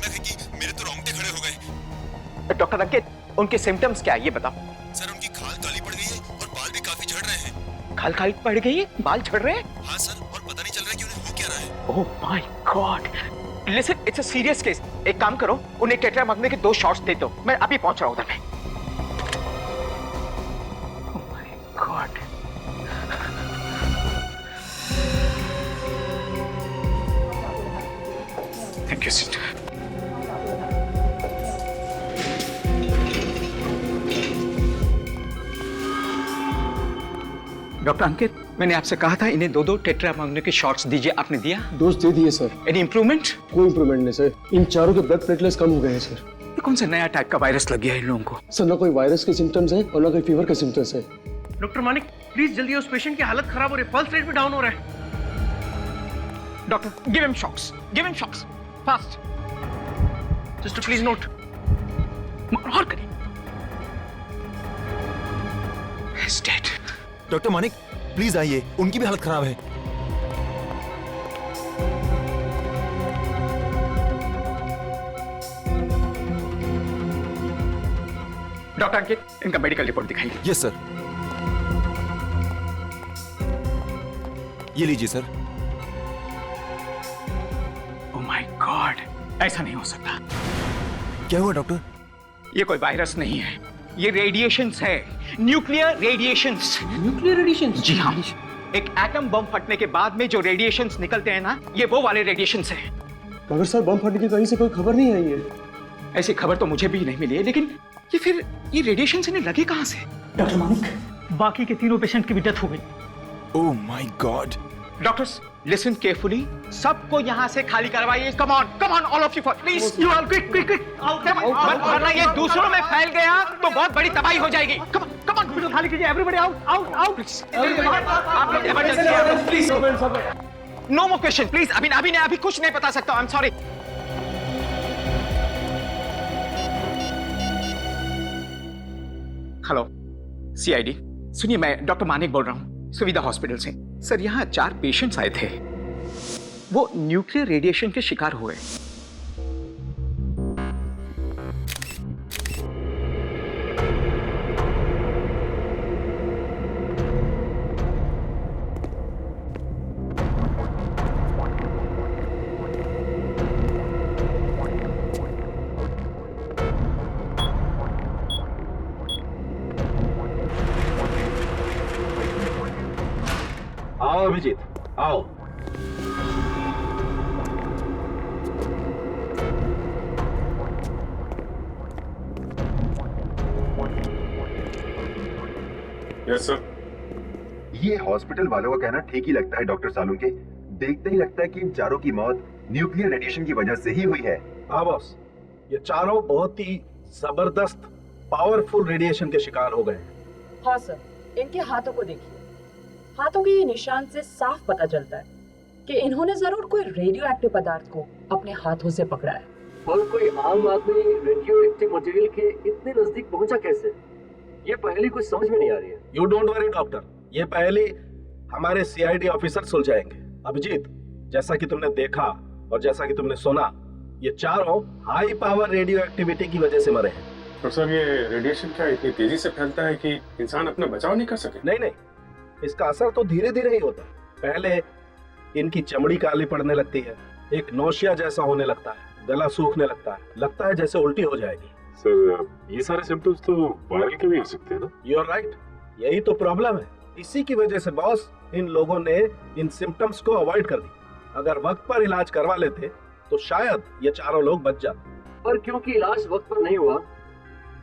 भयानक है कि मेरे तो रोंगटे खड़े हो गए। डॉक्टर अंकित, उनके सिम्टम्स क्या है ये बताओ। सर उनकी खाल काली पड़ गई है और बाल भी काफी झड़ रहे हैं। खाल काली पड़ गई है, बाल झड़ रहे हैं? हाँ सर, और पता नहीं चल रहा कि उन्हें हो क्या रहा है। ओह my God. Listen, it's a serious case. एक काम करो, उन्हें टेट्रामाग्ने के 2 शॉट्स दे दो। मैं अभी पहुंच रहा हूं उधर में। Oh my god. Thank you sister. Doctor Ankit, मैंने आपसे कहा था इन्हें 2-2 टेट्रामाग्ने के शॉट्स दीजिए, आपने दिया? डोज दे दिए सर। Any improvement? कोई इंप्रूवमेंट नहीं सर। इन चारों के ब्लड प्लेटलेट्स कम हो गए हैं सर। ये कौन सा नया टाइप का वायरस लग गया है इन लोगों को? सर ना कोई वायरस के सिम्टम्स है और ना कोई फीवर के सिम्टम्स है। डॉक्टर मानिक, प्लीज जल्दी, उस पेशेंट की हालत खराब हो रही है, पल्स रेट भी डाउन हो रहा है। Doctor, give him shocks, give him shocks, fast. Sister please note. और करिए। He's dead. Doctor Manik please आइए, उनकी भी हालत खराब है। डॉक्टर अंकित, इनका मेडिकल रिपोर्ट दिखाइए। Yes sir. ये लीजिए सर। ओह माय गॉड, ऐसा नहीं हो सकता। क्या हुआ डॉक्टर? ये कोई वायरस नहीं है, ये रेडिएशंस है, न्यूक्लियर रेडिएशंस। Nuclear radiation? जी हाँ, एक एटम बम फटने के बाद में जो रेडिएशंस निकलते हैं ना, ये वो वाले रेडिएशंस हैं। मगर सर बम फटने की कहीं से कोई खबर नहीं आई है। ऐसी खबर तो मुझे भी नहीं मिली है, लेकिन ये रेडिएशंस इन्हें लगे कहां से? डॉक्टर मानिक, बाकी के तीनों पेशेंट की भी डेथ हो गई। ओह my God. Doctors, listen carefully, सबको यहाँ से खाली करवाइए। Come on all of you, please. You all quick quick quick out. वरना ये दूसरों में फैल गया तो बहुत बड़ी तबाही हो जाएगी। कम ऑन, खाली कीजिए, एवरीबॉडी आउट आउट आउट। आप लोग emergency, please. No more question please. अभी कुछ नहीं बता सकता, I am sorry. Hello CID, सुनिए, मैं डॉक्टर मानिक बोल रहा हूँ, सुविधा हॉस्पिटल से। सर, यहाँ 4 पेशेंट्स आए थे, वो न्यूक्लियर रेडिएशन के शिकार हुए। आओ अभिजीत, आओ। Yes sir. ये हॉस्पिटल वालों का कहना ठीक ही लगता है डॉक्टर सालुंके। देखते ही लगता है कि इन चारों की मौत न्यूक्लियर रेडिएशन की वजह से ही हुई है। हाँ बॉस, ये चारों बहुत ही जबरदस्त पावरफुल रेडिएशन के शिकार हो गए। हाँ सर, इनके हाथों को देखिए। हाथों के ये निशान से साफ पता चलता है कि इन्होंने जरूर कोई रेडियो एक्टिव पदार्थ को अपने हाथों से पकड़ा है। और कोई आम आदमी रेडियो एक्टिव मटेरियल के इतने नजदीक पहुंचा कैसे? ये पहली कुछ समझ में नहीं आ रही है। यू डोंट वरी डॉक्टर, ये पहले हमारे सीआईडी ऑफिसर सुलझाएंगे। अभिजीत, जैसा कि तुमने देखा और जैसा कि तुमने सुना, ये चारों हाई पावर रेडियो एक्टिविटी की वजह से मरे हैं। तो सर, ये रेडिएशन क्या इतनी तेजी से फैलता है कि इंसान अपना बचाव नहीं कर सके? नहीं, इसका असर तो धीरे धीरे ही होता है। पहले इनकी चमड़ी काली पड़ने लगती है, एक नौशिया जैसा होने लगता है, गला सूखने लगता है जैसे उल्टी हो जाएगी। सर, ये सारे सिम्टम्स तो वायरल के भी हो सकते हैं ना? यू आर राइट, यही तो प्रॉब्लम है। इसी की वजह से बॉस, इन लोगों ने इन सिम्टम्स को अवॉइड कर दी। अगर वक्त पर इलाज करवा लेते तो शायद ये चारों लोग बच जाते। पर क्योंकि इलाज वक्त पर नहीं हुआ,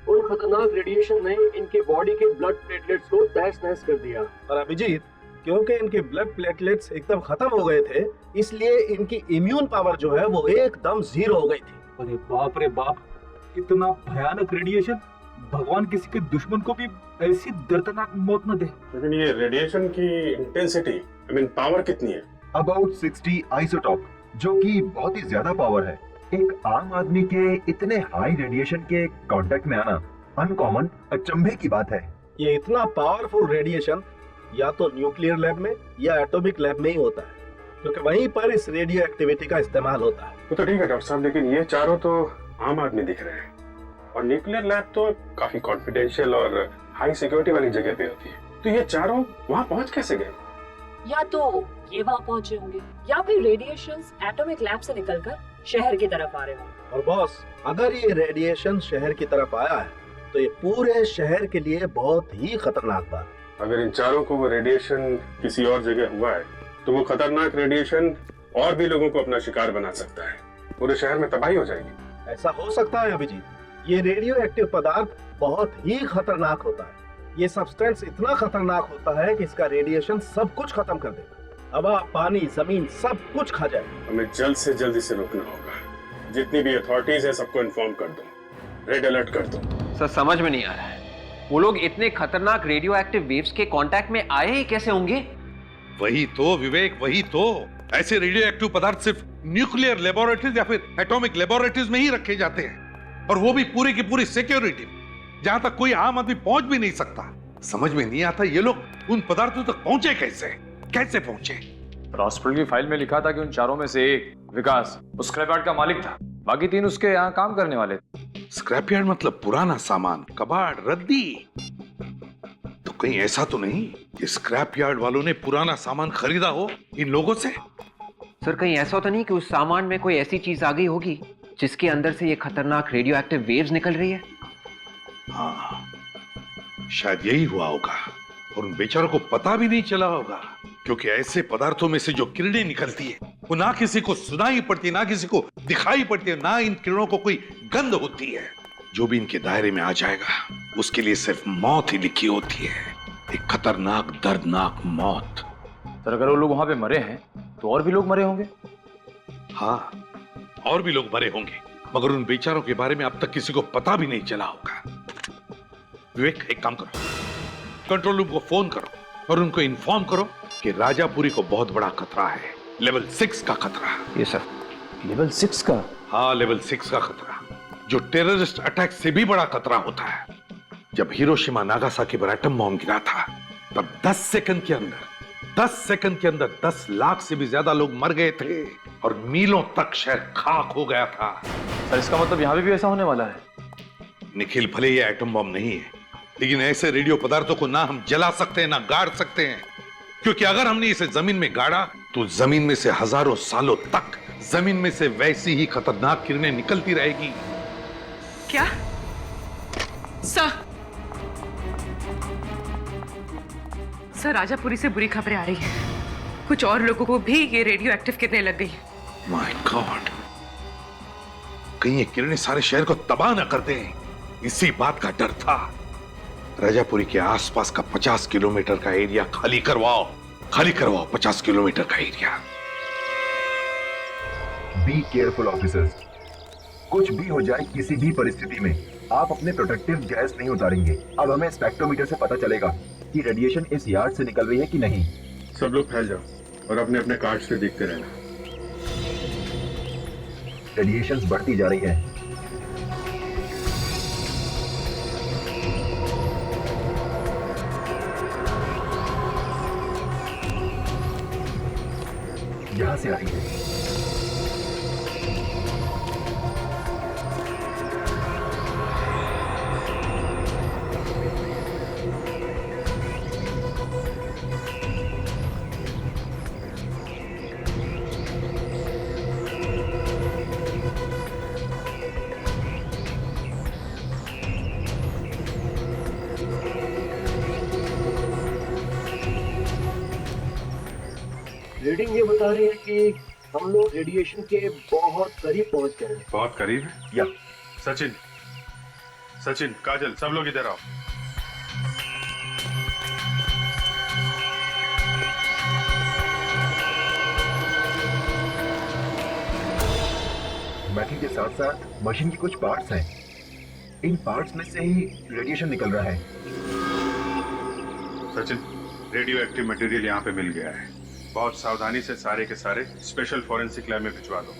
उन खतरनाक रेडिएशन ने इनके बॉडी के ब्लड प्लेटलेट्स को तहस नहस कर दिया। और अभिजीत, क्योंकि इनके ब्लड प्लेटलेट्स एकदम खत्म हो गए थे, इसलिए इनकी इम्यून पावर जो है वो एकदम 0 हो गई थी। अरे बाप रे बाप, इतना भयानक रेडिएशन! भगवान किसी के दुश्मन को भी ऐसी दर्दनाक मौत न दे। लेकिन ये रेडिएशन की इंटेंसिटी, पावर कितनी है? अबाउट 60 आइसोटॉप, जो कि बहुत ही ज्यादा पावर है। एक आम आदमी के इतने हाई रेडिएशन के कांटेक्ट में आना अनकॉमन, अचंभे की बात है। ये इतना पावरफुल रेडिएशन या तो न्यूक्लियर लैब में या एटॉमिक लैब में ही होता है। क्योंकि वहीं पर इस रेडियो एक्टिविटी का इस्तेमाल होता है। वो तो ठीक है डॉक्टर साहब, लेकिन ये चारों तो आम आदमी दिख रहे हैं और न्यूक्लियर लैब तो काफी कॉन्फिडेंशियल और हाई सिक्योरिटी वाली जगह पे होती है, तो ये चारों वहां पहुंच कैसे गए? या तो ये वहाँ पहुंचे होंगे या फिर रेडिएशंस एटॉमिक लैब से निकलकर शहर की तरफ आ रहे होंगे। और बॉस, अगर ये रेडिएशन शहर की तरफ आया है तो ये पूरे शहर के लिए बहुत ही खतरनाक बात है। अगर इन चारों को वो रेडिएशन किसी और जगह हुआ है तो वो खतरनाक रेडिएशन और भी लोगों को अपना शिकार बना सकता है, पूरे शहर में तबाही हो जाएगी। ऐसा हो सकता है अभिजीत, ये रेडियो एक्टिव पदार्थ बहुत ही खतरनाक होता है। ये सब्सटेंस इतना खतरनाक होता है कि इसका रेडिएशन सब कुछ खत्म कर देगा, हवा, पानी, जमीन सब कुछ खा जाए। हमें जल्द से जल्द इसे रोकना होगा। जितनी भी अथॉरिटीज है सबको इन्फॉर्म कर दो, रेड अलर्ट कर दो। सर समझ में नहीं आ रहा है, वो लोग इतने खतरनाक रेडियो एक्टिव वेव्स के कांटेक्ट में आए ही कैसे होंगे? वही तो विवेक, वही तो। ऐसे रेडियो एक्टिव पदार्थ सिर्फ न्यूक्लियर लेबोरेटरीज या फिर एटॉमिक लेबोरेटरीज में ही रखे जाते हैं, और वो भी पूरी की पूरी सिक्योरिटी, जहां तक कोई आम आदमी पहुंच भी नहीं सकता। समझ में नहीं आता ये लोग उन पदार्थों तक पहुंचे कैसे पहुंचे। हॉस्पिटल की फाइल में लिखा था कि उन चारों में से एक विकास उस स्क्रैप यार्ड का मालिक था, बाकी तीन उसके यहाँ काम करने वाले थे। स्क्रैप यार्ड मतलब पुराना सामान, कबाड़, रद्दी। तो कहीं ऐसा तो नहीं कि स्क्रैप यार्ड वालों ने पुराना सामान खरीदा हो इन लोगों से? सर कहीं ऐसा तो नहीं कि उस सामान में कोई ऐसी चीज आ गई होगी जिसके अंदर से ये खतरनाक रेडियो एक्टिव वेव्स निकल रही है? हाँ, शायद यही हुआ होगा, और उन बेचारों को पता भी नहीं चला होगा, क्योंकि ऐसे पदार्थों में से जो किरणें निकलती है वो ना किसी को सुनाई पड़ती, ना किसी को दिखाई पड़ती है, ना इन किरणों को कोई गंध होती है। जो भी इनके दायरे में आ जाएगा उसके लिए सिर्फ मौत ही लिखी होती है, एक खतरनाक दर्दनाक मौत। सर अगर वो लोग वहां पे मरे हैं तो और भी लोग मरे होंगे? हाँ, और भी लोग मरे होंगे, मगर उन बेचारों के बारे में अब तक किसी को पता भी नहीं चला होगा। विवेक, एक काम करो, कंट्रोल रूम को फोन करो और उनको इन्फॉर्म करो कि राजापुरी को बहुत बड़ा खतरा है, लेवल 6 का खतरा। ये सर, लेवल 6 का? हाँ, लेवल 6 का खतरा, जो टेररिस्ट अटैक से भी बड़ा खतरा होता है। जब हिरोशिमा नागासाकी पर एटम बॉम्ब गिरा था तब 10 सेकंड के अंदर 10 लाख से भी ज्यादा लोग मर गए थे और मीलों तक शहर खाक हो गया था। सर इसका मतलब यहाँ भी ऐसा होने वाला है? निखिल, भले ये एटम बॉम्ब नहीं है, लेकिन ऐसे रेडियो पदार्थों को ना हम जला सकते हैं ना गाड़ सकते हैं, क्योंकि अगर हमने इसे जमीन में गाड़ा तो जमीन में से हजारों सालों तक जमीन में से वैसी ही खतरनाक किरणें निकलती रहेगी। क्या? सर राजापुरी से बुरी खबरें आ रही हैं। कुछ और लोगों को भी ये रेडियो एक्टिव किरणें लग गई। माय गॉड, कहीं ये किरणें सारे शहर को तबाह न कर दें, इसी बात का डर था। राजापुरी के आसपास का 50 किलोमीटर का एरिया खाली करवाओ 50 किलोमीटर का एरिया। बी केयरफुल ऑफिसर्स, कुछ भी हो जाए किसी भी परिस्थिति में आप अपने प्रोटेक्टिव गैस नहीं उतारेंगे। अब हमें स्पेक्ट्रोमीटर से पता चलेगा कि रेडिएशन इस यार्ड से निकल रही है कि नहीं। सब लोग फैल जाओ और अपने अपने कार्ड से देखते रहना। रेडिएशन बढ़ती जा रही है। यहां से आ रही है। रीडिंग ये बता रही है कि हम लोग रेडिएशन के बहुत करीब पहुंच गए हैं। बहुत करीब है? या सचिन, काजल, सब लोग इधर आओ। मेटल के साथ साथ मशीन की कुछ पार्ट्स हैं। इन पार्ट्स में से ही रेडिएशन निकल रहा है। सचिन, रेडियो एक्टिव मटेरियल यहाँ पे मिल गया है। बहुत सावधानी से सारे के सारे स्पेशल फॉरेंसिक लैब में भिजवा दो।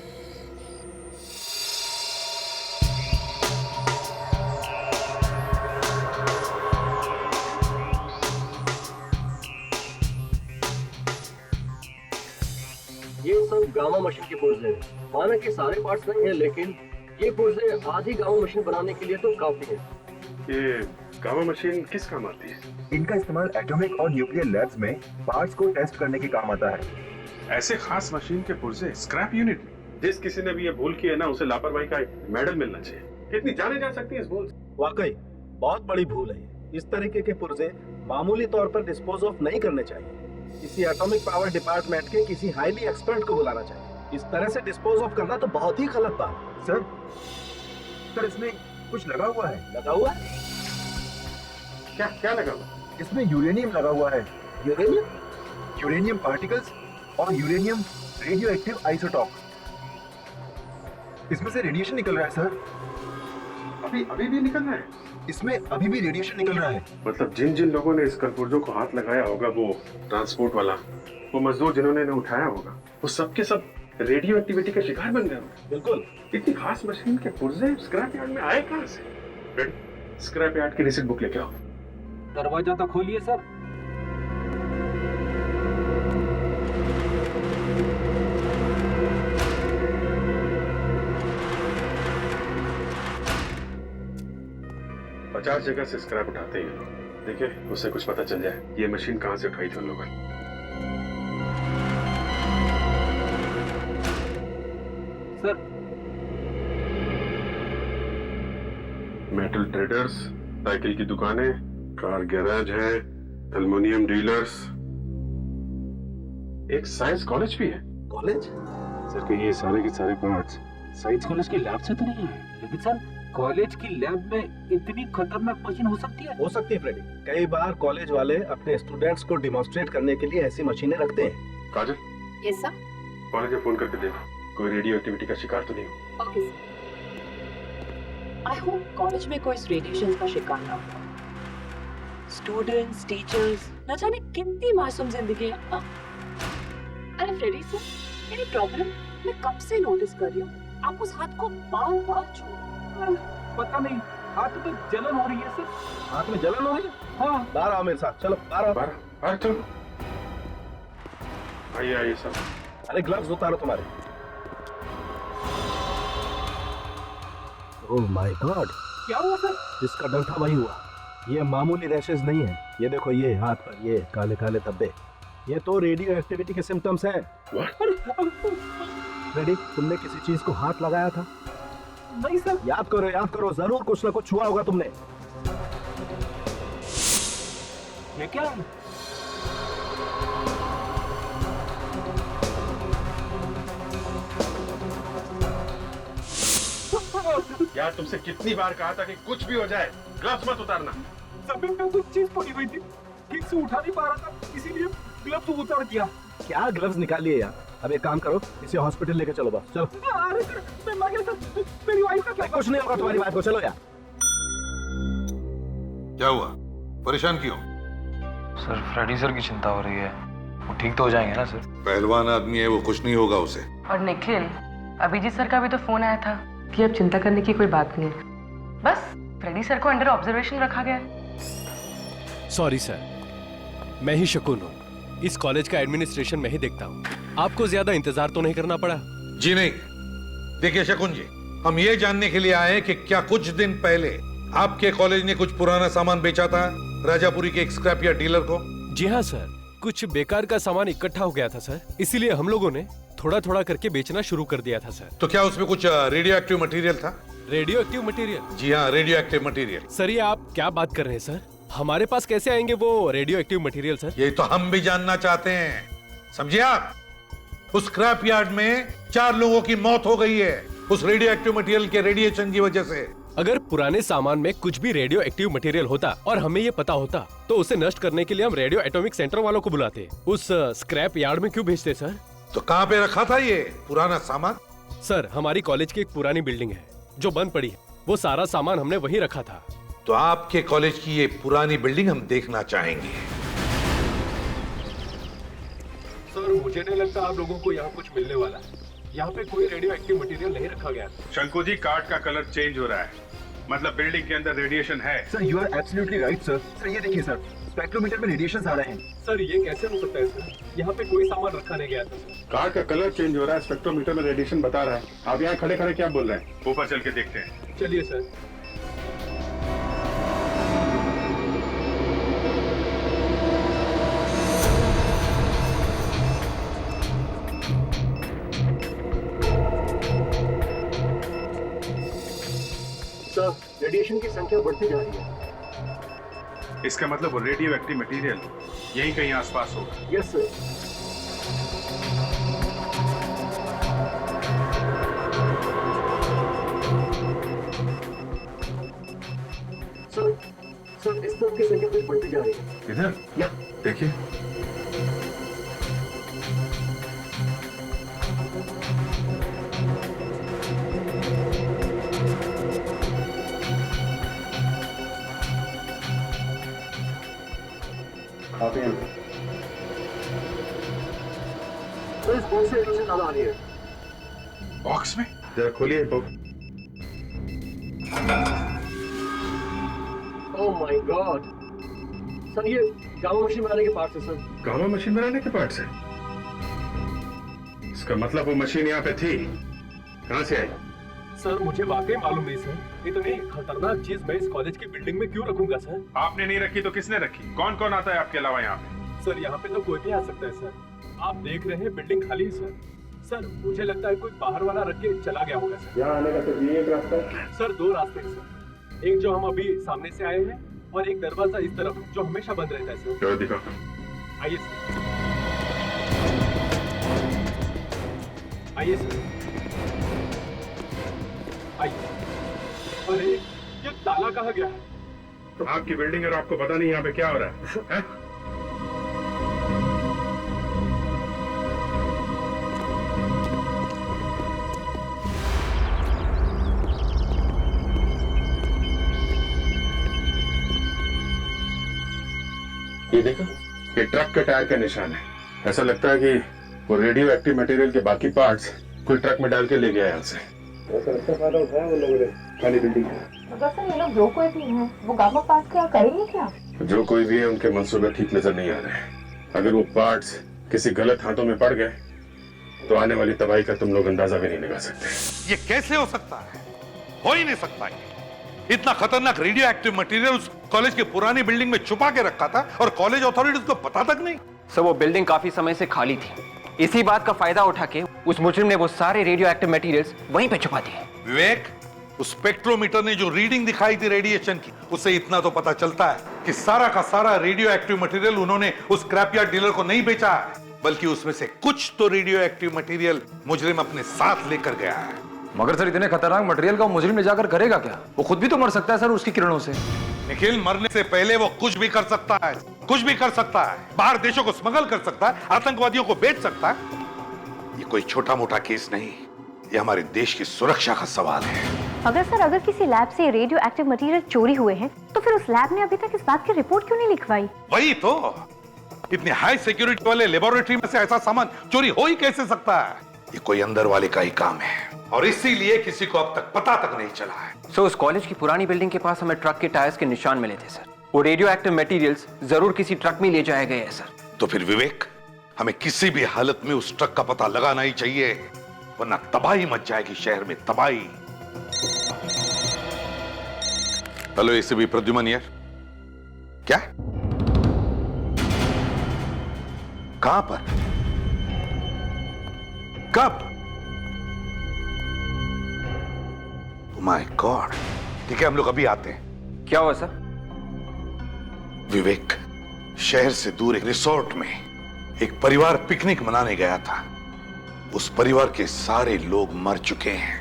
गामा मशीन के पुर्जे हैं। माना कि सारे पार्ट्स नहीं है, लेकिन ये पुर्जे आधी गामा मशीन बनाने के लिए तो काफी है। ये गामा मशीन किस काम आती है? इनका इस्तेमाल एटॉमिक और न्यूक्लियर लैब्स में पार्ट्स को टेस्ट करने के काम आता है। ऐसे खास मशीन के पुर्जे स्क्रैप यूनिट में? जिस किसी ने भी ये भूल की है ना, उसे लापरवाही का मेडल मिलना चाहिए। कितनी जाने जा सकती है इस भूल से? वाकई बहुत बड़ी भूल है। इस तरीके के पुर्जे मामूली तौर पर डिस्पोज ऑफ नहीं करने चाहिए। किसी एटॉमिक पावर डिपार्टमेंट के किसी हाईली एक्सपर्ट को बुलाना चाहिए। इस तरह से डिस्पोज ऑफ करना तो बहुत ही गलत बात। सर इसमें कुछ लगा हुआ है। लगा हुआ है? क्या क्या लगा हुआ? इसमें यूरेनियम लगा हुआ है। यूरेनियम? यूरेनियम पार्टिकल्स और यूरेनियम रेडियो एक्टिव आइसोटॉप। इसमें से रेडिएशन निकल रहा है सर। अभी भी निकल रहा है? इसमें अभी भी रेडिएशन निकल रहा है। मतलब जिन जिन लोगों ने इस कलपुर्जों को हाथ लगाया होगा, वो ट्रांसपोर्ट वाला, वो मजदूर जिन्होंने इन्हें उठाया होगा, वो सबके सब रेडियो एक्टिविटी का शिकार बन गए होंगे। बिल्कुल। इतनी खास मशीन के पुर्जे स्क्रैप यार्ड में आए कहां से? स्क्रैप यार्ड की रिसीट बुक लेके आओ। दरवाजा तो खोलिए सर। पचास जगह से स्क्रैप उठाते हैं लोग। देखिए उससे कुछ पता चल जाए ये मशीन कहां से उठाई थी उन लोगों ने। सर मेटल ट्रेडर्स, साइकिल की दुकानें, कार गैराज है, एल्युमिनियम डीलर्स, एक साइंस कॉलेज भी है। कॉलेज? सर कहीं ये सारे के सारे पार्ट्स साइंस कॉलेज की लैब से तो नहीं है, लेकिन सर कॉलेज की लैब में इतनी खतरनाक मशीन हो सकती है? हो सकती है फ्रेडी। कई बार कॉलेज वाले अपने स्टूडेंट्स को डिमॉन्स्ट्रेट करने के लिए ऐसी मशीनें रखते हैं। काजल, यस सर। कॉलेज में फोन करके देखो कोई रेडियो एक्टिविटी का शिकार तो नहीं हो। Okay sir. I hope college में कोई इस रेडिएशन का शिकार ना हो। स्टूडेंट्स, टीचर्स, न जाने कितनी मासूम जिंदगी है। अरे फ्रेडी सर, मेरी प्रॉब्लम मैं कब से नोटिस कर रही हूँ। आप उस हाथ को बार-बार छू। पता नहीं, हाथ में जलन हो रही है सर। हाथ में जलन हो रही है? हाँ। बाहर आओ मेरे साथ, चलो बाहर आओ। बाहर चलो। आइए आइए सर। अरे ग्लव्स उतारो तुम्हारे। ओह माय गॉड, क्या हुआ सर? जिसका डर था वही हुआ। ये मामूली रैशेस नहीं है। ये देखो, ये हाथ पर ये काले काले धब्बे, ये तो रेडियो एक्टिविटी के सिम्टम्स हैं। रेडी, तुमने किसी चीज को हाथ लगाया था? नहीं सर। याद करो, जरूर कुछ ना कुछ छुआ होगा तुमने। ये क्या है? यार तुमसे कितनी बार कहा था कि कुछ भी हो जाए ग्लव्स मत उतारना। जमीन पे कुछ चीज पड़ी हुई थी, ठीक से उठा नहीं पा रहा था, इसीलिए ग्लव्स उतार दिया। क्या ग्लव्स निकाल लिए यार? अब एक काम करो, इसे हॉस्पिटल लेके चलो बस। चलो। अरे सर, मैं मर गया सर, मेरी वाइफ का क्या? कुछ नहीं होगा तुम्हारी बात को, चलो यार। क्या हुआ, परेशान क्यों? सर फ्रेडी सर की चिंता हो रही है, वो ठीक तो हो जाएंगे ना सर? पहलवान आदमी है वो, कुछ नहीं होगा उसे। और निखिल, अभिजीत सर का भी तो फोन आया था कि अब चिंता करने की कोई बात नहीं है, बस फ्रेडी सर को अंडर ऑब्जर्वेशन रखा गया है। सॉरी सर, मैं ही शकुन हूँ, इस कॉलेज का एडमिनिस्ट्रेशन मैं ही देखता हूँ। आपको ज्यादा इंतजार तो नहीं करना पड़ा? जी नहीं। देखिए शकुन जी, हम ये जानने के लिए आए कि क्या कुछ दिन पहले आपके कॉलेज ने कुछ पुराना सामान बेचा था राजापुरी के एक स्क्रैप यार्ड डीलर को? जी हाँ सर, कुछ बेकार का सामान इकट्ठा हो गया था सर, इसीलिए हम लोगों ने थोड़ा थोड़ा करके बेचना शुरू कर दिया था सर। तो क्या उसमें कुछ रेडियो एक्टिव मटेरियल था? Radioactive material? जी हाँ, रेडियो एक्टिव मटेरियल। सर ये आप क्या बात कर रहे हैं सर? हमारे पास कैसे आएंगे वो रेडियो एक्टिव मटेरियल सर? ये तो हम भी जानना चाहते हैं, समझिए आप। उस स्क्रैप यार्ड में 4 लोगों की मौत हो गई है उस रेडियो एक्टिव मटेरियल के रेडिएशन की वजह से। अगर पुराने सामान में कुछ भी रेडियो एक्टिव मटेरियल होता और हमें ये पता होता तो उसे नष्ट करने के लिए हम रेडियो एटॉमिक सेंटर वालों को बुलाते, उस स्क्रैप यार्ड में क्यों भेजते सर? तो कहाँ पे रखा था ये पुराना सामान? सर हमारी कॉलेज की एक पुरानी बिल्डिंग है जो बंद पड़ी है, वो सारा सामान हमने वहीं रखा था। तो आपके कॉलेज की ये पुरानी बिल्डिंग हम देखना चाहेंगे। सर मुझे नहीं लगता आप लोगों को यहाँ कुछ मिलने वाला है। यहाँ पे कोई रेडियो एक्टिव मटेरियल नहीं रखा गया। शंकु जी, कार्ड का कलर चेंज हो रहा है, मतलब बिल्डिंग के अंदर रेडिएशन है। Sir you are absolutely right sir. Sir ये देखिए सर, स्पेक्ट्रोमीटर में रेडिएशन आ रहे हैं। सर ये कैसे हो सकता है सर? यहाँ पे कोई सामान रखा नहीं गया था सर। कार का कलर चेंज हो रहा है, स्पेक्ट्रोमीटर में रेडिएशन बता रहा है। आप यहाँ खड़े खड़े क्या बोल रहे हैं? ऊपर चल के देखते हैं। चलिए सर। सर, रेडिएशन की संख्या बढ़ती जा रही है। इसका मतलब वो रेडियो एक्टिव मटेरियल यहीं कहीं आसपास होगा। Yes sir. सर इस तरफ की संख्या कुछ बढ़ती जा रही है। इधर या देखिए। सर इस बॉक्स से रेडिएशन ज्यादा आ रही है। बॉक्स में जरा खोलिए box. Oh my God. Sir ये गामा मशीन बनाने के पार्ट्स है सर। गामा मशीन बनाने के पार्ट्स है? इसका मतलब वो मशीन यहाँ पे थी। कहाँ से आई? सर मुझे वाकई मालूम नहीं सर। इतनी खतरनाक चीज मैं इस कॉलेज की बिल्डिंग में क्यों रखूंगा सर? आपने नहीं रखी तो किसने रखी? कौन कौन आता है आपके अलावा यहाँ पे? सर यहाँ पे तो कोई भी आ सकता है सर। आप देख रहे हैं बिल्डिंग खाली है सर। सर मुझे लगता है कोई बाहर वाला रख के चला गया होगा सर। यहाँ आने का तो ये एक रास्ता है। सर दो रास्ते हैं सर। एक जो हम अभी सामने से आए हैं और एक दरवाजा इस तरफ जो हमेशा बंद रहता है सर। चलो दिखाओ। आइए सर। आइए सर। आइए। अरे ये ताला कहाँ गया है? तो आपकी बिल्डिंग है और आपको पता नहीं यहाँ पे क्या हो रहा है? ये देखो, ये ट्रक के टायर का निशान है। ऐसा लगता है कि वो रेडियो एक्टिव मटेरियल के बाकी पार्ट्स कोई ट्रक में डाल के ले गया यहाँ से। ऐसा अच्छा फायदा उठाया उन लोगों ने खाली बिल्डिंग का। अगर सर ये लोग जो कोई भी हैं, वो गामा पार्ट्स क्या करेंगे क्या? जो कोई भी है उनके मंसूबे ठीक नजर नहीं आ रहे। अगर वो पार्ट्स किसी गलत हाथों में पड़ गए तो आने वाली तबाही का तुम लोग अंदाजा भी नहीं लगा सकते। ये कैसे हो सकता है? हो ही नहीं सकता है। इतना खतरनाक रेडियो एक्टिव मटेरियल उस कॉलेज की पुरानी बिल्डिंग में छुपा के रखा था और कॉलेज अथॉरिटीज को पता तक नहीं। सर वो बिल्डिंग काफी समय से खाली थी। इसी बात का फायदा उठा के उस मुजरिम ने वो सारे रेडियो एक्टिव मटेरियल्स वहीं पे छुपा दिए। विवेक, उस स्पेक्ट्रोमीटर ने जो रीडिंग दिखाई थी रेडिएशन की, उससे इतना तो पता चलता है कि सारा का सारा रेडियो एक्टिव मटेरियल उन्होंने उस स्क्रैप यार्ड डीलर को नहीं बेचा, बल्कि उसमें से कुछ तो रेडियो एक्टिव मटेरियल मुजरिम अपने साथ लेकर गया है। मगर सर इतने खतरनाक मटेरियल का मुजरिम ले जाकर करेगा क्या? वो खुद भी तो मर सकता है सर उसकी किरणों से। निखिल, मरने से पहले वो कुछ भी कर सकता है, कुछ भी कर सकता है। बाहर देशों को स्मगल कर सकता है, आतंकवादियों को बेच सकता है। ये कोई छोटा मोटा केस नहीं, ये हमारे देश की सुरक्षा का सवाल है। अगर किसी लैब से रेडियो एक्टिव मटेरियल चोरी हुए हैं, तो फिर उस लैब ने अभी तक इस बात की रिपोर्ट क्यों नहीं लिखवाई? वही तो, इतनी हाई सिक्योरिटी वाले लेबोरेटरी में से ऐसा सामान चोरी हो ही कैसे सकता है? ये कोई अंदर वाले का ही काम है और इसीलिए किसी को अब तक पता तक नहीं चला है। सो उस कॉलेज की पुरानी बिल्डिंग के पास हमें ट्रक के टायर्स के निशान मिले थे सर। वो रेडियो एक्टिव मटेरियल्स जरूर किसी ट्रक में ले जाए गए हैं सर। तो फिर विवेक, हमें किसी भी हालत में उस ट्रक का पता लगाना ही चाहिए, वरना तबाही मच जाएगी शहर में, तबाही। हेलो एसीपी प्रद्युमन यार, क्या? कहां पर? कब? My God. ठीक है, हम लोग अभी आते हैं। क्या हुआ सर? विवेक, शहर से दूर एक रिसोर्ट में एक परिवार पिकनिक मनाने गया था। उस परिवार के सारे लोग मर चुके हैं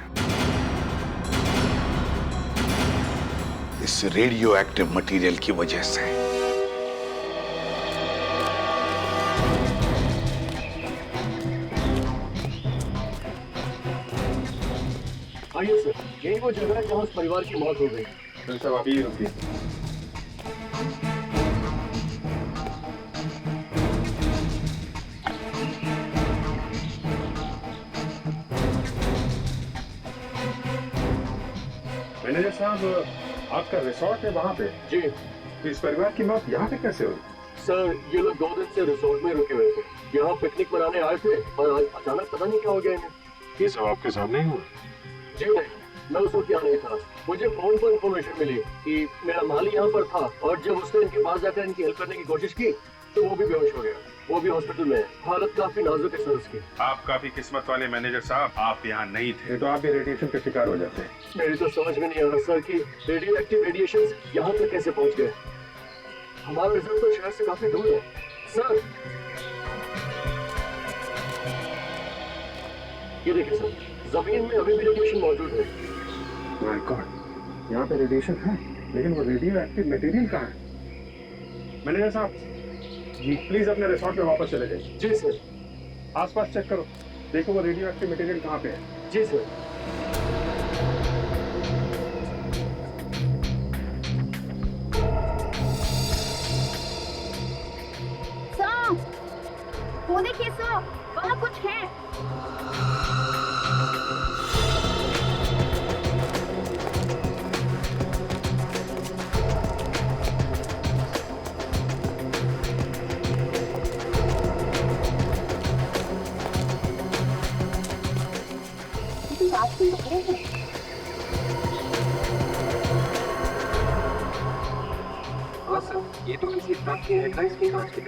इस रेडियो एक्टिव मटेरियल की वजह से। आइए सर, यही वो जगह है जहाँ उस परिवार की मौत हो गई। फिर सब आप ही रुकिए। मैनेजर साहब, आपका रिसोर्ट है वहां पे? जी। तो इस परिवार की मौत यहाँ पे कैसे हुई? सर ये लोग 2 दिन से रिसोर्ट में रुके हुए थे, यहाँ पिकनिक मनाने आए थे और आज अचानक पता नहीं क्या हो गया इन्हें। ये सब आपके सामने ही हुआ? जी नहीं, मैं उस वक्त यहाँ नहीं था। मुझे फोन पर इंफॉर्मेशन मिली कि मेरा माली यहाँ पर था और जब उसने इनके पास जाकर इनकी हेल्प करने की कोशिश की तो वो भी बेहोश हो गया। वो भी हॉस्पिटल में है, हालत काफी नाजुक है सर उसकी। आप काफी किस्मत वाले मैनेजर साहब, आप यहाँ नहीं थे तो आप भी रेडिएशन के शिकार हो जाते। मेरी तो समझ में नहीं आ रहा सर कि रेडियो एक्टिव रेडिएशन यहाँ तक कैसे पहुँच गए। हमारा रिजल्ट तो शहर से काफी दूर है सर। ये देखिए सर, जमीन में अभी भी रेडिएशन मौजूद है। माय गॉड, यहाँ पे रेडिएशन है लेकिन वो रेडियो एक्टिव मटेरियल कहाँ है? मैनेजर साहब जी प्लीज अपने रिसोर्ट में वापस चले जाइए। जी सर। आसपास चेक करो, देखो वो रेडियो एक्टिव मटेरियल कहाँ पे है। जी सर। सर, वो देखिए सर, वहाँ कुछ है। हाँ सर, ये तो किसी ट्रक की हेडलाइट्स की कांच की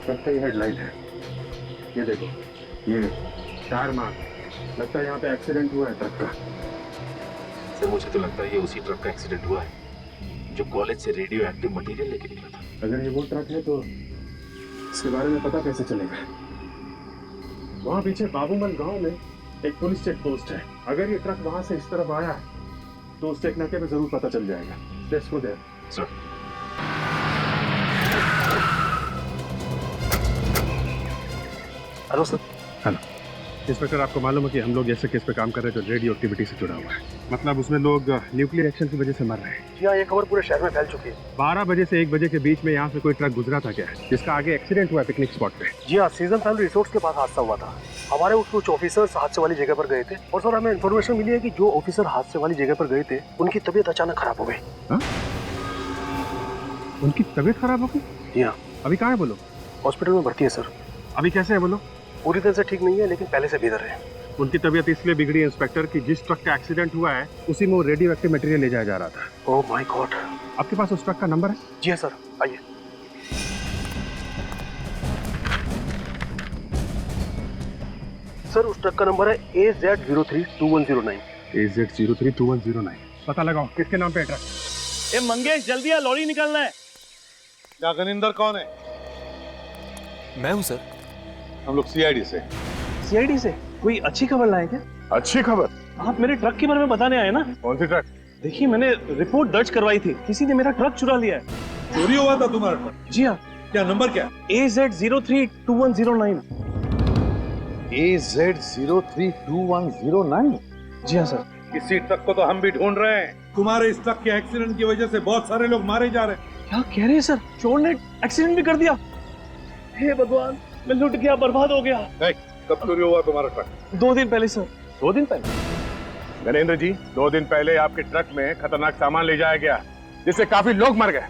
ट्रक का ही हेडलाइट है। ये देखो, ये टायर मार्क, लगता है यहाँ पे एक्सीडेंट हुआ है ट्रक का। सर मुझे तो लगता है ये उसी ट्रक का एक्सीडेंट हुआ है जो कॉलेज से रेडियो एक्टिव मटेरियल लेके निकला था। अगर ये वो ट्रक है तो इसके बारे में पता कैसे चलेगा? वहाँ पीछे बाबूमन गांव में एक पुलिस चेक पोस्ट है। अगर ये ट्रक वहां से इस तरफ आया है तो उस चेक नाके पे जरूर पता चल जाएगा। Let's go there. Sir hello sir. Hello inspector, आपको मालूम है कि हम लोग ऐसे केस पे काम कर रहे हैं जो रेडियो एक्टिविटी से जुड़ा हुआ है। मतलब उसमें लोग न्यूक्लियर एक्शन की वजह से मर रहे हैं। जी हाँ, ये खबर पूरे शहर में फैल चुकी है। 12 बजे से 1 बजे के बीच में यहाँ से कोई ट्रक गुजरा था क्या, जिसका आगे एक्सीडेंट हुआ है पिकनिक स्पॉट पे? जी हाँ, सीजन फैमिली रिसोर्ट्स के पास हादसा हुआ था। हमारे कुछ ऑफिसर्स हादसे वाली जगह पर गए थे और सर हमें इन्फॉर्मेशन मिली है कि जो ऑफिसर हादसे वाली जगह पर गए थे उनकी तबीयत अचानक खराब हो गई। उनकी तबीयत खराब हो गई? जी हाँ। अभी कहाँ है वो लोग? हॉस्पिटल में भर्ती है सर। अभी कैसे है वो लोग? पूरी तरह से ठीक नहीं है लेकिन पहले से बेहतर है। उनकी तबीयत इसलिए बिगड़ी है इंस्पेक्टर कि जिस ट्रक का एक्सीडेंट हुआ है उसी में वो रेडियो एक्टिव मटेरियल ले जाया जा रहा था। ओह माय गॉड। आपके पास उस ट्रक का नंबर है? जी हाँ सर, आइए। सर उस ट्रक का नंबर है AZ032109। AZ032109। पता लगाओ किसके नाम पे है ट्रक। ए मंगेश जल्दी आ, लॉरी निकलना है। क्या गनिंदर कौन है? मैं हूं सर। हम लोग सीआईडी से। सीआईडी से? कोई अच्छी खबर लाए क्या? अच्छी खबर? आप मेरे ट्रक के बारे में बताने आए ना? कौन सी ट्रक? देखिए मैंने रिपोर्ट दर्ज करवाई थी, किसी ने मेरा ट्रक चुरा लिया है। चोरी हुआ था तुम्हारा ट्रक? जी हाँ। क्या नंबर क्या? AZ032109। AZ032109? जी हाँ सर। इसी ट्रक को तो हम भी ढूंढ रहे हैं। तुम्हारे इस ट्रक के एक्सीडेंट की वजह से बहुत सारे लोग मारे जा रहे हैं। क्या कह रहे हैं सर? चोर ने एक्सीडेंट भी कर दिया? हे भगवान, मैं लुट गया, बर्बाद हो गया। कब चोरी हुआ तुम्हारा ट्रक? 2 दिन पहले सर। 2 दिन पहले? नरेंद्र जी, 2 दिन पहले आपके ट्रक में खतरनाक सामान ले जाया गया जिससे काफी लोग मर गए।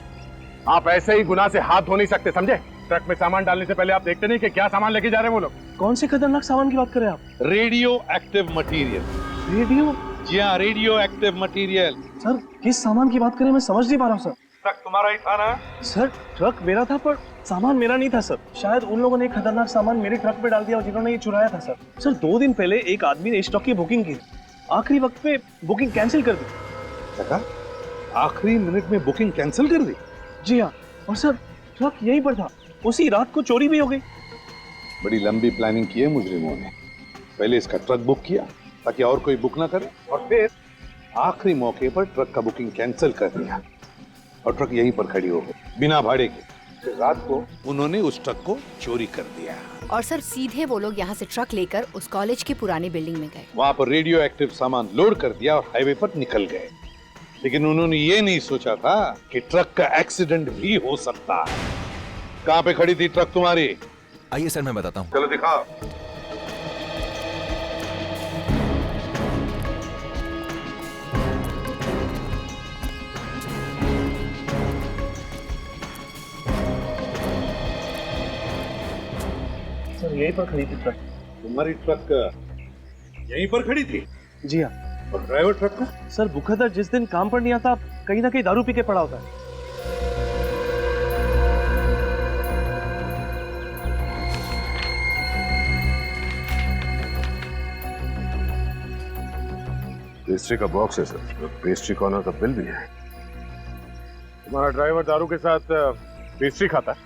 आप ऐसे ही गुनाह से हाथ धो नहीं सकते, समझे? ट्रक में सामान डालने से पहले आप देखते नहीं कि क्या सामान लेके जा रहे हैं वो लोग। कौन से खतरनाक सामान की बात कर रहे हैं आप? Radio active material. रेडियो? जी हाँ, रेडियो एक्टिव मटेरियल। सर किस सामान की बात करें मैं समझ नहीं पा रहा हूँ सर। ट्रक तुम्हारा ही था ना? सर ट्रक मेरा था पर सामान मेरा नहीं था सर। शायद उन लोगों ने खतरनाक सामान मेरे ट्रक पे डाल दिया जिन्होंने ये चुराया था सर। सर 2 दिन पहले एक आदमी ने इस ट्रक की बुकिंग की, आखिरी वक्त पे बुकिंग कैंसिल कर दी। आखिरी मिनट में बुकिंग कैंसिल कर दी? जी हाँ, और सर ट्रक यहीं पर था, उसी रात को चोरी भी हो गई। बड़ी लंबी प्लानिंग की है मुजरिमों ने। पहले इसका ट्रक बुक किया ताकि और कोई बुक ना करे, और फिर आखिरी मौके पर ट्रक का बुकिंग कैंसिल कर दिया और ट्रक यहीं पर खड़ी हो गई बिना भाड़े के। फिर रात को उन्होंने उस ट्रक को चोरी कर दिया। और सर सीधे वो लोग यहाँ से ट्रक लेकर उस कॉलेज की पुरानी बिल्डिंग में गए। वहाँ पर रेडियो एक्टिव सामान लोड कर दिया और हाईवे पर निकल गए। लेकिन उन्होंने ये नहीं सोचा था कि ट्रक का एक्सीडेंट भी हो सकता है। कहाँ पे खड़ी थी ट्रक तुम्हारी? आइए सर मैं बताता हूँ। चलो दिखाओ। यहीं पर खड़ी थी ट्रक। तुम्हारी ट्रक यहीं पर खड़ी थी? जी हाँ। और ड्राइवर ट्रक का? सर बुखातर जिस दिन काम पर नहीं आता कहीं ना कहीं दारू पी के पड़ा होता है। पेस्ट्री का बॉक्स है सर, पेस्ट्री कॉर्नर का बिल भी है। तुम्हारा ड्राइवर दारू के साथ पेस्ट्री खाता है?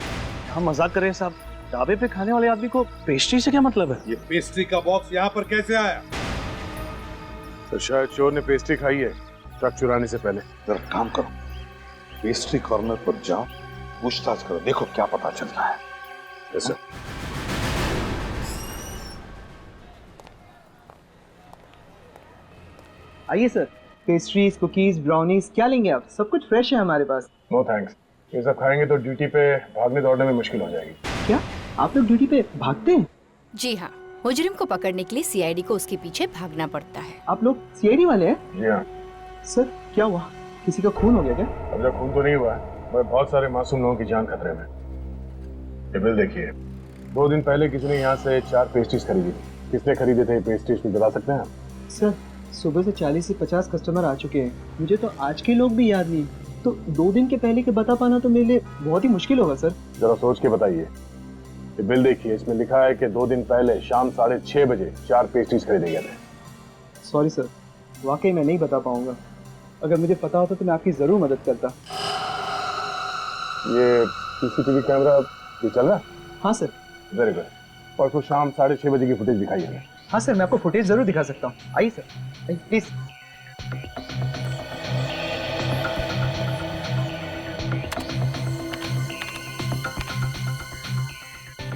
हम मजाक कर रहे हैं साहब, ढाबे पे खाने वाले आदमी को पेस्ट्री से क्या मतलब है? ये पेस्ट्री का बॉक्स यहाँ पर कैसे आया? तो शायद चोर ने पेस्ट्री खाई है ट्रक चुराने से पहले। जरा काम करो, पेस्ट्री कॉर्नर पर जाओ, पूछताछ करो, देखो क्या पता चलता है। Yes sir. आइए सर, पेस्ट्रीज, कुकीज, ब्राउनीज क्या लेंगे आप? सब कुछ फ्रेश है हमारे पास। नो थैंक्स, ये सब खाएंगे तो ड्यूटी पे भागने दौड़ने में मुश्किल हो जाएगी। क्या आप लोग ड्यूटी पे भागते हैं? जी हाँ, मुजरिम को पकड़ने के लिए सीआईडी को उसके पीछे भागना पड़ता है। आप लोग सीआईडी वाले हैं? जी हाँ। सर क्या हुआ, किसी का खून हो गया क्या? अब तक खून तो नहीं हुआ है, मगर बहुत सारे मासूम लोगों की जान खतरे में। ये बिल देखिए, 2 दिन पहले किसी ने यहाँ से 4 पेस्ट्रीज खरीदी थी। किसने खरीदे थे पेस्ट्रीज को बता सकते हैं आप? सर सुबह से 40 से 50 कस्टमर आ चुके हैं, मुझे तो आज के लोग भी याद नहीं, तो 2 दिन के पहले के बता पाना तो मेरे लिए बहुत ही मुश्किल होगा सर। जरा सोच के बताइए। ये बिल देखिए, इसमें लिखा है कि 2 दिन पहले शाम 6:30 बजे 4 पेस्ट्रीज खरीदे गए थे। सॉरी सर, वाकई मैं नहीं बता पाऊंगा। अगर मुझे पता होता तो मैं आपकी जरूर मदद करता। ये सीसीटीवी कैमरा ये चल रहा है? हाँ सर। Very good. परसों शाम 6:30 बजे की फुटेज दिखाई हमें। हाँ सर, मैं आपको फुटेज जरूर दिखा सकता हूँ। आइए सर, आइए प्लीज।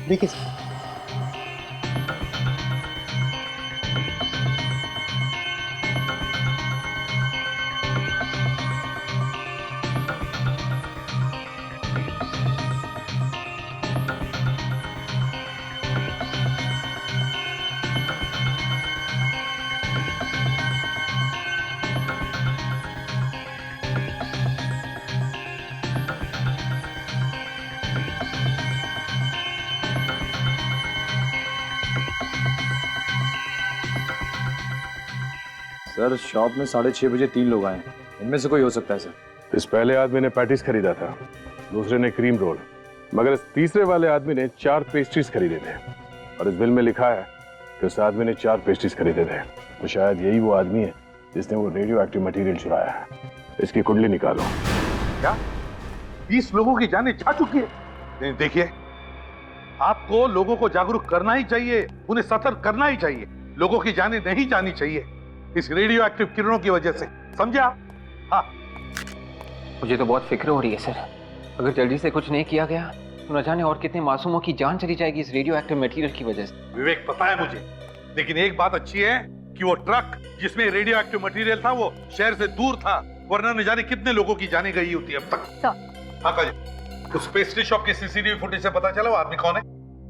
देखिए सर, सर शॉप में 6:30 बजे 3 लोग आए, इनमें से कोई हो सकता है सर? इस पहले आदमी ने पैटीज खरीदा था, दूसरे ने क्रीम रोल, मगर इस तीसरे वाले आदमी ने 4 पेस्ट्रीज खरीदे थे। और इस बिल में लिखा है कि उस आदमी ने 4 पेस्ट्रीज खरीदे थे। तो शायद यही वो आदमी है जिसने वो रेडियो एक्टिव मटेरियल चुराया है। इसकी कुंडली निकालो। क्या 20 लोगों की जानें जा चुकी है? नहीं, देखिए, आपको लोगों को जागरूक करना ही चाहिए, उन्हें सतर्क करना ही चाहिए। लोगों की जानें नहीं जानी चाहिए इस रेडियो एक्टिव किरणों की वजह से, समझा? हाँ। मुझे तो बहुत फिक्र हो रही है सर। अगर जल्दी से कुछ नहीं किया गया तो न जाने और कितने मासूमों की जान चली जाएगी इस रेडियो एक्टिव मटेरियल की वजह से। विवेक, पता है मुझे, लेकिन एक बात अच्छी है कि वो ट्रक जिसमें रेडियो एक्टिव मटेरियल था वो शहर से दूर था, वरना न जाने कितने लोगों की जाने गई होती अब तक। हाँ काजी, उस पेस्ट्री शॉप की सीसीटीवी फुटेज से पता चला वो आदमी कौन है?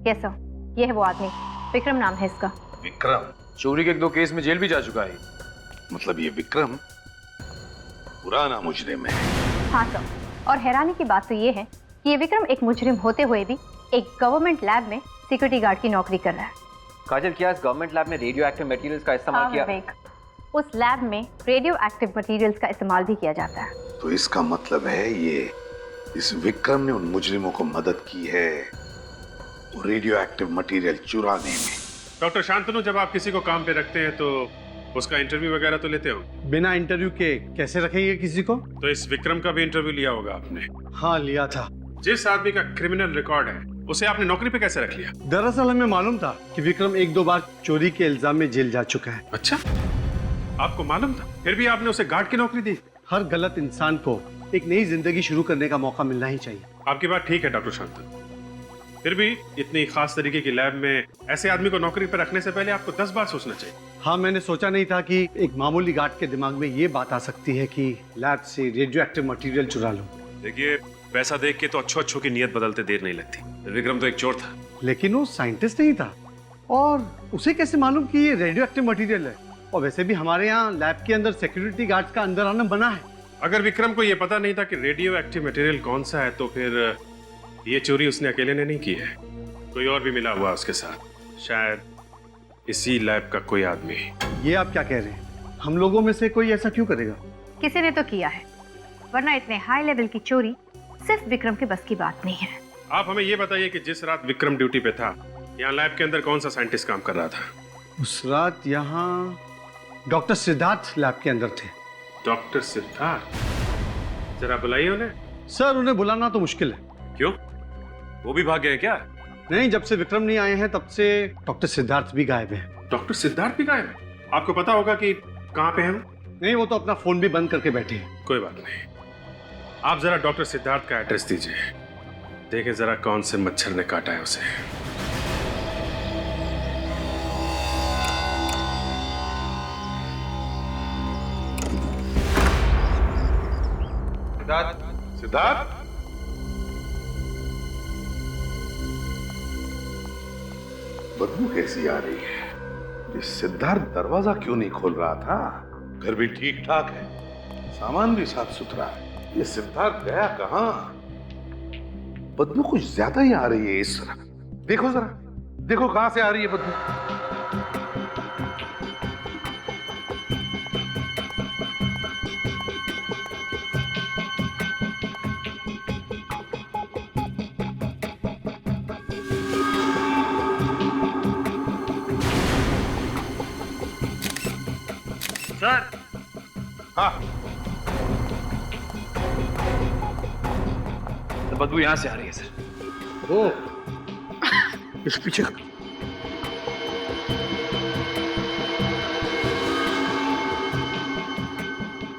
यस सर, ये है वो आदमी, विक्रम नाम है इसका। विक्रम? चोरी के 2 केस में जेल भी जा चुका है। मतलब ये विक्रम पुराना मुजरिम है? हाँ सर, और हैरानी की बात तो ये है कि ये विक्रम एक मुजरिम होते हुए भी एक गवर्नमेंट लैब में सिक्योरिटी गार्ड की नौकरी कर रहा है। काजल, क्या इस गवर्नमेंट लैब में रेडियो एक्टिव मटेरियल्स का इस्तेमाल किया? उस लैब में रेडियो एक्टिव मटेरियल्स का इस्तेमाल भी किया जाता है। तो इसका मतलब है ये इस विक्रम ने उन मुजरिमों को मदद की है वो रेडियो एक्टिव मटेरियल चुराने में। डॉक्टर शांतनु, जब आप किसी को काम पे रखते हैं तो उसका इंटरव्यू वगैरह तो लेते हो? बिना इंटरव्यू के कैसे रखेंगे किसी को? तो इस विक्रम का भी इंटरव्यू लिया होगा आपने? हाँ, लिया था। जिस आदमी का क्रिमिनल रिकॉर्ड है उसे आपने नौकरी पे कैसे रख लिया? दरअसल हमें मालूम था कि विक्रम 1-2 बार चोरी के इल्जाम में जेल जा चुका है। अच्छा, आपको मालूम था? फिर भी आपने उसे गार्ड की नौकरी दी? हर गलत इंसान को एक नई जिंदगी शुरू करने का मौका मिलना ही चाहिए। आपकी बात ठीक है डॉक्टर शांतनु, फिर भी इतनी खास तरीके की लैब में ऐसे आदमी को नौकरी पर रखने से पहले आपको 10 बार सोचना चाहिए। हाँ, मैंने सोचा नहीं था कि एक मामूली गार्ड के दिमाग में ये बात आ सकती है कि लैब से रेडियो एक्टिव मटेरियल चुरा लूं। देखिए, पैसा देख के तो अच्छों की नीयत बदलते देर नहीं लगती। विक्रम तो एक चोर था, लेकिन वो साइंटिस्ट नहीं था, और उसे कैसे मालूम कि ये रेडियो एक्टिव मटेरियल है? और वैसे भी हमारे यहाँ लैब के अंदर सिक्योरिटी गार्ड्स का अंदर आना बना है। अगर विक्रम को ये पता नहीं था कि रेडियो एक्टिव मटेरियल कौन सा है, तो फिर ये चोरी उसने अकेले ने नहीं की है, कोई और भी मिला हुआ उसके साथ। शायद इसी लैब का कोई आदमी। ये आप क्या कह रहे हैं? हम लोगों में से कोई ऐसा क्यों करेगा? किसी ने तो किया है, वरना इतने हाई लेवल की चोरी सिर्फ विक्रम के बस की बात नहीं है। आप हमें ये बताइए कि जिस रात विक्रम ड्यूटी पे था, यहाँ लैब के अंदर कौन सा साइंटिस्ट काम कर रहा था? उस रात यहाँ डॉक्टर सिद्धार्थ लैब के अंदर थे। डॉक्टर सिद्धार्थ? जरा बुलाइए उन्हें। सर, उन्हें बुलाना तो मुश्किल है। क्यों? वो भी भाग गए क्या? नहीं, जब से विक्रम नहीं आए हैं तब से डॉक्टर सिद्धार्थ भी गायब हैं। डॉक्टर सिद्धार्थ भी गायब है? आपको पता होगा कि कहाँ पे हैं? नहीं, वो तो अपना फोन भी बंद करके बैठे हैं। कोई बात नहीं, आप जरा डॉक्टर सिद्धार्थ का एड्रेस दीजिए, देखें जरा कौन से मच्छर ने काटा है उसे। सिद्धार्थ, बदबू कैसी आ रही है? ये सिद्धार्थ दरवाजा क्यों नहीं खोल रहा था? घर भी ठीक ठाक है, सामान भी साफ सुथरा है। ये सिद्धार्थ गया कहां? बदबू कुछ ज्यादा ही आ रही है इस तरह। देखो जरा, देखो कहां से आ रही है बदबू। सर। हाँ, तो बदबू यहां से आ रही है सर। ओ, इस पीछे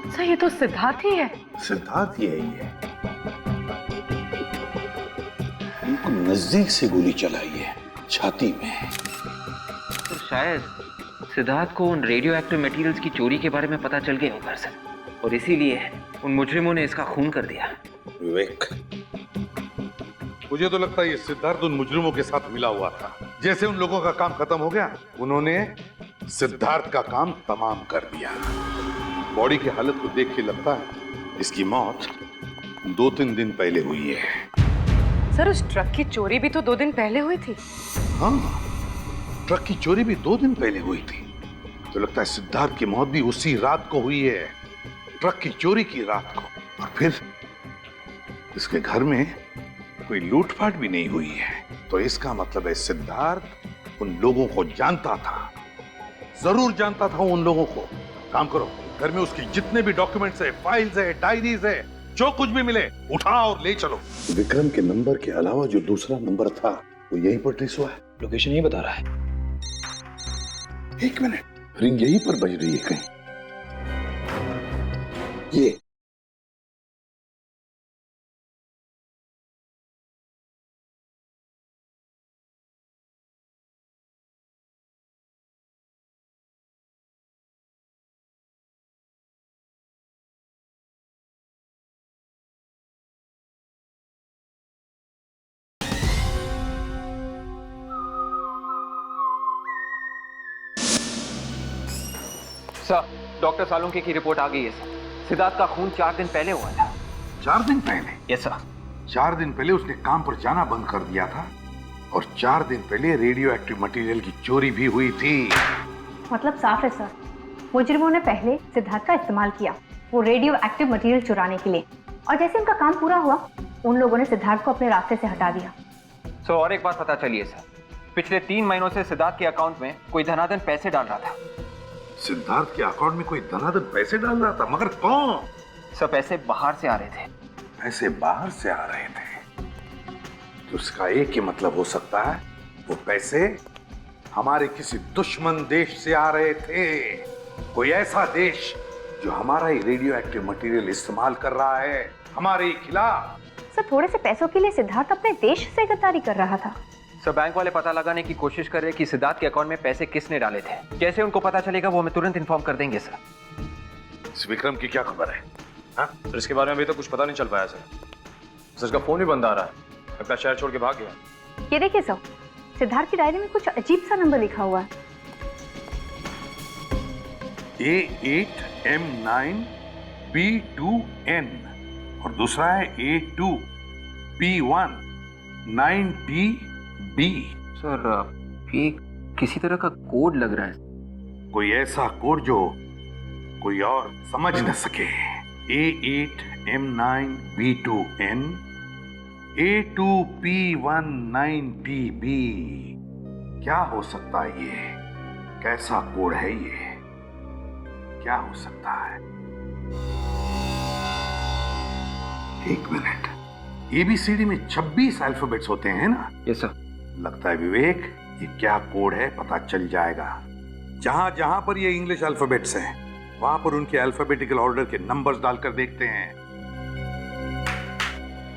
सर ये तो सिद्धार्थ ही है। सिद्धार्थ यही है। बिल्कुल नजदीक से गोली चलाई है, छाती में। तो शायद सिद्धार्थ को उन रेडियो एक्टिव मटेरियल्स की चोरी के बारे में पता चल गया होगा सर, और इसीलिए उन मुजरिमों ने इसका खून कर दिया। विवेक, मुझे तो लगता है ये सिद्धार्थ उन मुजरिमों के साथ मिला हुआ था। जैसे उन लोगों का काम खत्म हो गया, उन्होंने सिद्धार्थ का काम तमाम कर दिया। बॉडी की हालत को देख के लगता है इसकी मौत 2-3 दिन पहले हुई है। सर उस ट्रक की चोरी भी तो 2 दिन पहले हुई थी। हाँ, ट्रक की चोरी भी 2 दिन पहले हुई थी। तो लगता है सिद्धार्थ की मौत भी उसी रात को हुई है, ट्रक की चोरी की रात को। और फिर इसके घर में कोई लूटपाट भी नहीं हुई है। तो इसका मतलब है सिद्धार्थ उन लोगों को जानता था, जरूर जानता था उन लोगों को। काम करो, घर में उसकी जितने भी डॉक्यूमेंट्स है, फाइल्स है, डायरीज है, जो कुछ भी मिले उठा और ले चलो। विक्रम के नंबर के अलावा जो दूसरा नंबर था वो यहीं पर ट्रेस हुआ है। लोकेशन यही बता रहा है। 1 मिनट, रिंग यहीं पर बज रही है कहीं। ये सर, डॉक्टर सालुंके की रिपोर्ट आ गई है सर। सिद्धार्थ का खून 4 दिन पहले हुआ था। 4 दिन पहले? Yes sir. 4 दिन पहले उसने काम पर जाना बंद कर दिया था, और 4 दिन पहले रेडियो एक्टिव मटेरियल की चोरी भी हुई थी। मतलब साफ है सर, मुजरिमों ने पहले सिद्धार्थ का इस्तेमाल किया वो रेडियो एक्टिव मटेरियल चुराने के लिए, और जैसे उनका काम पूरा हुआ उन लोगों ने सिद्धार्थ को अपने रास्ते से हटा दिया। सर और एक बात पता चली है सर, पिछले 3 महीनों से सिद्धार्थ के अकाउंट में कोई धनाधन पैसे डाल रहा था। सिद्धार्थ के अकाउंट में कोई धनाधन पैसे डाल रहा था? मगर कौन? सर पैसे बाहर से आ रहे थे। पैसे बाहर से आ रहे थे? तो उसका एक ही मतलब हो सकता है, वो पैसे हमारे किसी दुश्मन देश से आ रहे थे। कोई ऐसा देश जो हमारा ही रेडियो एक्टिव मटेरियल इस्तेमाल कर रहा है हमारे ही खिलाफ। सर थोड़े से पैसों के लिए सिद्धार्थ अपने देश से गद्दारी कर रहा था। सर बैंक वाले पता लगाने की कोशिश कर रहे हैं कि सिद्धार्थ के अकाउंट में पैसे किसने डाले थे। जैसे उनको पता चलेगा वो हमें तुरंत इन्फॉर्म कर देंगे सर। इस विक्रम की क्या खबर है? हाँ? सर इसके बारे में अभी तो कुछ पता नहीं चल पाया सर। इसका फोन भी बंद आ रहा है, लगता है शहर छोड़ के भाग गया। ये देखिए सर, सिद्धार्थ की डायरी में कुछ अजीब सा नंबर लिखा हुआ है। A8M9 B2N और दूसरा है A2P1 9TB। सर ये किसी तरह का कोड लग रहा है। कोई ऐसा कोड जो कोई और समझ न सके। A8M9B2N A2P19PB। क्या हो सकता है ये? कैसा कोड है ये? क्या हो सकता है? एक मिनट, ABCD में 26 अल्फाबेट्स होते हैं ना? Yes sir. लगता है विवेक ये क्या कोड है पता चल जाएगा। जहां जहां पर ये इंग्लिश अल्फाबेट्स हैं वहां पर उनके अल्फाबेटिकल ऑर्डर के नंबर्स डालकर देखते हैं,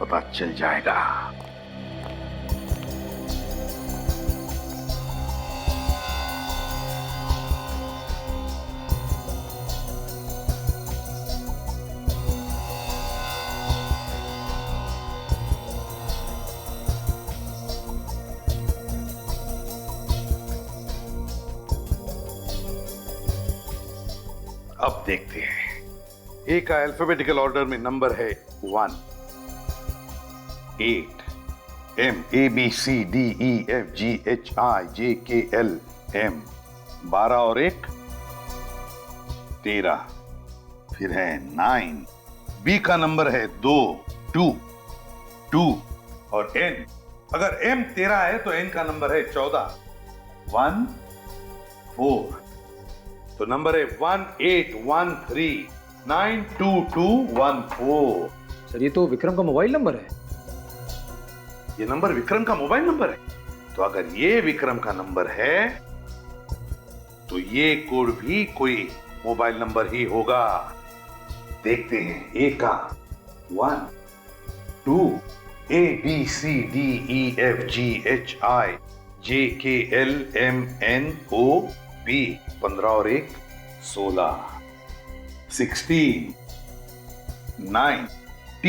पता चल जाएगा। अब देखते हैं। ए का अल्फाबेटिकल ऑर्डर में नंबर है 1, 8, M ABCDEFGHIJKL M, 12 और 1 13, फिर है 9। बी का नंबर है 2 और N, अगर M 13 है तो N का नंबर है 14 1 4, तो नंबर है 1813922214। सर ये तो विक्रम का मोबाइल नंबर है। ये नंबर विक्रम का मोबाइल नंबर है? तो अगर ये विक्रम का नंबर है तो ये कोड भी कोई मोबाइल नंबर ही होगा। देखते हैं। ए का 1 2 ABCDEFGHIJKLMNOP, 15 और 1 16, 16 9 T।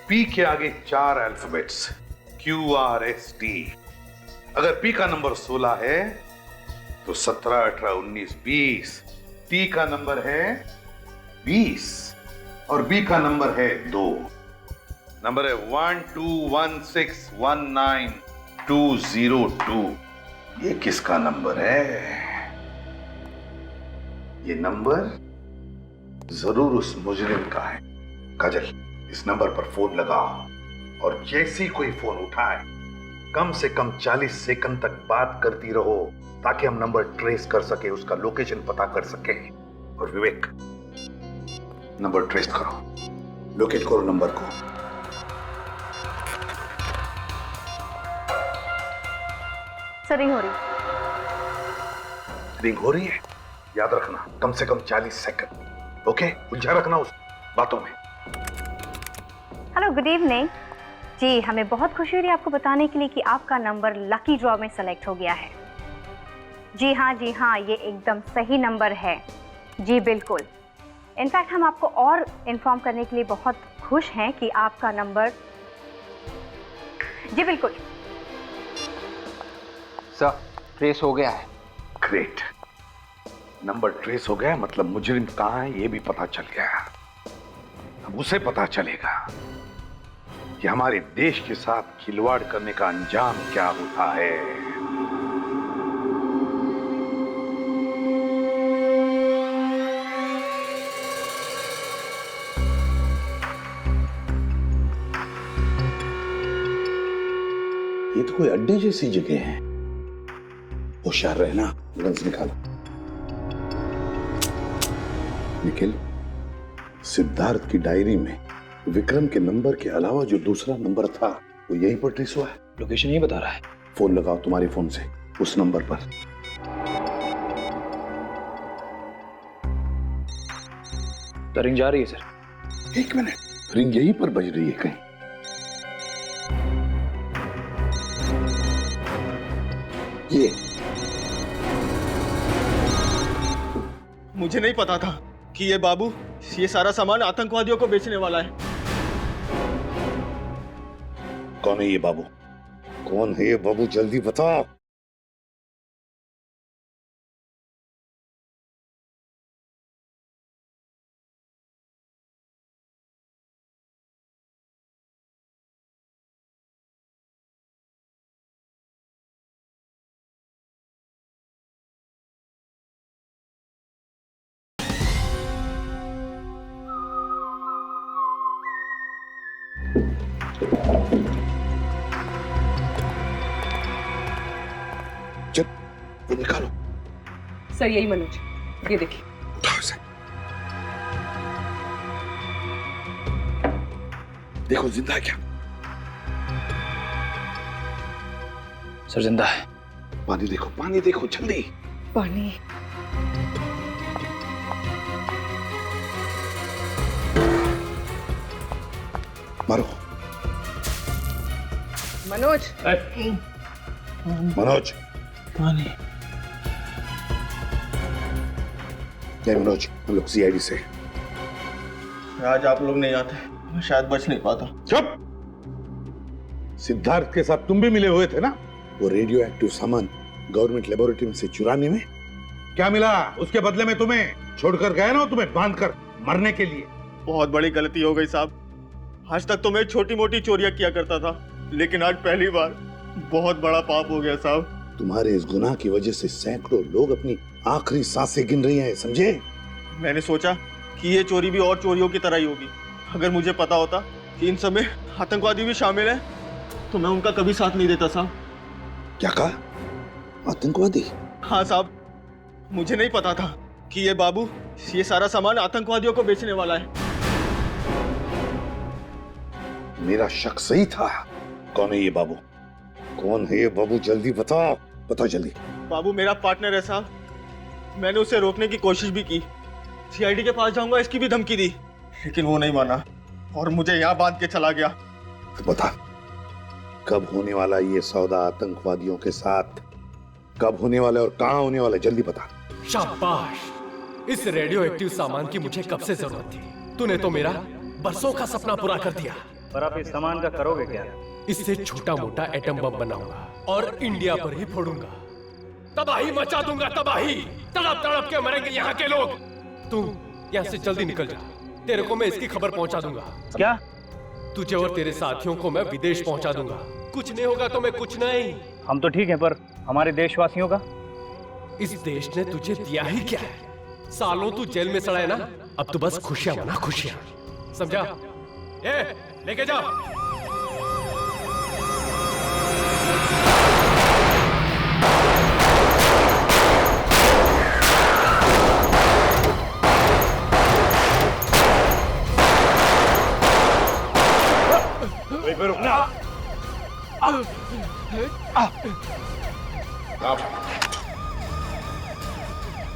P के आगे 4 अल्फाबेट्स QRST। अगर P का नंबर 16 है तो 17 18 19 20। T का नंबर है 20 और B का नंबर है 2। नंबर है 121619202। ये किसका नंबर है? ये नंबर जरूर उस मुजरिम का है। काजल, इस नंबर पर फोन लगाओ और जैसे ही कोई फोन उठाए कम से कम 40 सेकंड तक बात करती रहो ताकि हम नंबर ट्रेस कर सके, उसका लोकेशन पता कर सके। और विवेक, नंबर ट्रेस करो, लोकेट करो नंबर को। सर रिंग हो रही। रिंग हो रही है? याद रखना कम से कम 40 सेकंड। ओके, उलझा रखना उस बातों में। हेलो, गुड इवनिंग जी। हमें बहुत खुशी हो रही है आपको बताने के लिए कि आपका नंबर लकी ड्रॉ में सेलेक्ट हो गया है। जी हाँ, ये एकदम सही नंबर है जी, बिल्कुल। इनफैक्ट हम आपको और इन्फॉर्म करने के लिए बहुत खुश हैं कि आपका नंबर जी बिल्कुल सर ट्रेस हो गया है। ग्रेट, नंबर ट्रेस हो गया, मतलब मुजरिम कहां है ये भी पता चल गया। अब उसे पता चलेगा कि हमारे देश के साथ खिलवाड़ करने का अंजाम क्या होता है। ये तो कोई अड्डे जैसी जगह है। होशियार रहना, गन्स निकालो। निखिल, सिद्धार्थ की डायरी में विक्रम के नंबर के अलावा जो दूसरा नंबर था वो यहीं पर ट्रेस हुआ है। लोकेशन ही बता रहा है। फोन लगाओ तुम्हारे फोन से उस नंबर पर। तो रिंग जा रही है सर। एक मिनट, रिंग यहीं पर बज रही है कहीं। ये मुझे नहीं पता था कि ये बाबू ये सारा सामान आतंकवादियों को बेचने वाला है। कौन है ये बाबू? कौन है ये बाबू? जल्दी बताओ। चल वो निकालो। सर यही मनोज, ये देखिए। उठाओ इसे। देखो जिंदा है क्या? सर जिंदा है। पानी देखो जल्दी। पानी। मारो। मनोज। मनोज। पानी। क्या मनोज, हम लोग सीआईडी से। आज आप लोग नहीं आते मैं शायद बच नहीं पाता। चुप। सिद्धार्थ के साथ तुम भी मिले हुए थे ना? वो रेडियो एक्टिव सामान गवर्नमेंट लेबोरेटरी में से चुराने में क्या मिला? उसके बदले में तुम्हें छोड़कर गए ना, तुम्हें बांधकर मरने के लिए। बहुत बड़ी गलती हो गई साहब। आज तक तो मैं छोटी मोटी चोरियां किया करता था, लेकिन आज पहली बार बहुत बड़ा पाप हो गया साहब। तुम्हारे इस गुनाह की वजह से सैकड़ों लोग अपनी आखिरी सांसें गिन रही हैं, समझे? मैंने सोचा कि ये चोरी भी और चोरियों की तरह ही होगी। अगर मुझे पता होता कि इन सब में आतंकवादी भी शामिल हैं, तो मैं उनका कभी साथ नहीं देता साहब। क्या कहा? आतंकवादी? हाँ साहब, मुझे नहीं पता था कि ये बाबू ये सारा सामान आतंकवादियों को बेचने वाला है। मेरा शक सही था। कौन है ये बाबू? कौन है ये बाबू? जल्दी बताओ, बताओ जल्दी। बाबू मेरा पार्टनर है साहब। मैंने उसे रोकने की कोशिश भी की, सीआईडी के पास जाऊंगा इसकी भी धमकी दी, लेकिन वो नहीं माना और मुझे यहाँ बांध के चला गया। तो बता, कब होने वाला ये सौदा आतंकवादियों के साथ? कब होने वाला और कहाँ होने वाला? जल्दी बता। शाबाश, इस रेडियो एक्टिव सामान की मुझे कब से जरूरत थी। तूने तो मेरा बरसों का सपना पूरा कर दिया। पर आप इस सामान का करोगे क्या? इससे छोटा मोटा एटम बम बनाऊंगा और इंडिया पर ही फोड़ूंगा। तबाही मचा दूंगा, तबाही। तड़प तड़प के मरेंगे यहाँ के लोग। तू यहाँ से जल्दी निकल जा, तेरे को मैं इसकी खबर पहुंचा दूंगा। क्या? तुझे और तेरे साथियों को मैं विदेश पहुंचा दूंगा। कुछ नहीं होगा तो मैं कुछ नहीं। हम तो ठीक हैं, पर हमारे देशवासियों का? इस देश ने तुझे दिया ही क्या है? सालों तू जेल में सड़ा है ना, अब तो बस खुशियां मना, खुशियां। समझा? ए, लेके जा। रुकना।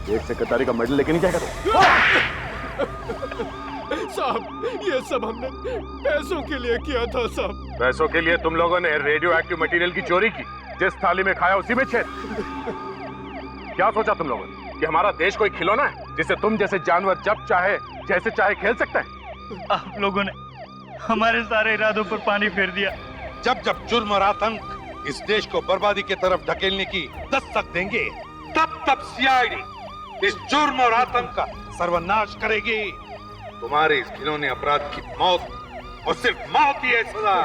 एक सेक्रेटरी का मेडल लेके नहीं जाएगा तो? साहब, ये सब हमने पैसों के लिए किया था साहब। पैसों के लिए तुम लोगों ने रेडियो एक्टिव मटेरियल की चोरी की। जिस थाली में खाया उसी में छेद। क्या सोचा तुम लोगों ने कि हमारा देश कोई खिलौना है जिसे तुम जैसे जानवर जब चाहे जैसे चाहे खेल सकते हैं? आप लोगों ने हमारे सारे इरादों पर पानी फेर दिया। जब जब जुर्म और आतंक इस देश को बर्बादी की तरफ धकेलने की दस्तक देंगे, तब तब सीआईडी इस जुर्म और आतंक का सर्वनाश करेगी। तुम्हारे इस घिनौने अपराध की मौत और सिर्फ मौत ही है सजा।